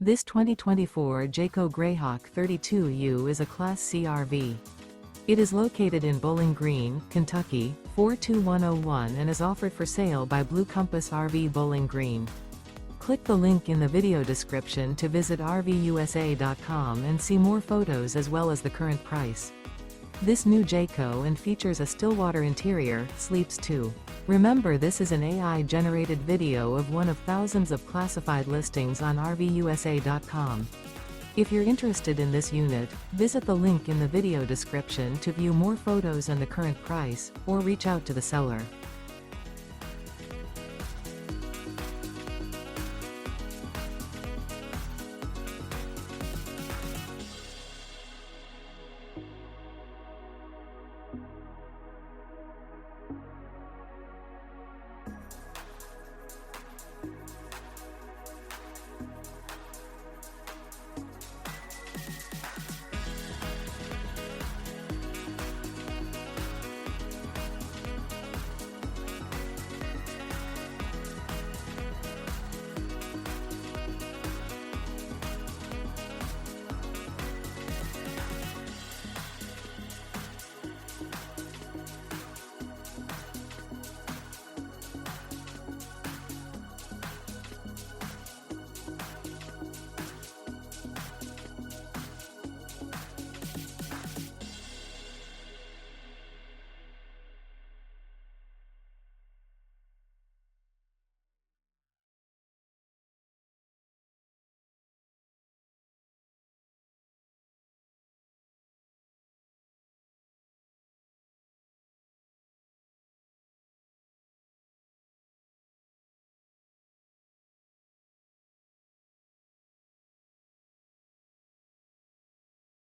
This 2024 Jayco Greyhawk 32U is a Class C RV. It is located in Bowling Green, Kentucky, 42101 and is offered for sale by Blue Compass RV Bowling Green. Click the link in the video description to visit RVUSA.com and see more photos as well as the current price. This new Jayco and features a Stillwater interior, sleeps 2. Remember, this is an AI-generated video of one of thousands of classified listings on RVUSA.com. If you're interested in this unit, visit the link in the video description to view more photos and the current price, or reach out to the seller.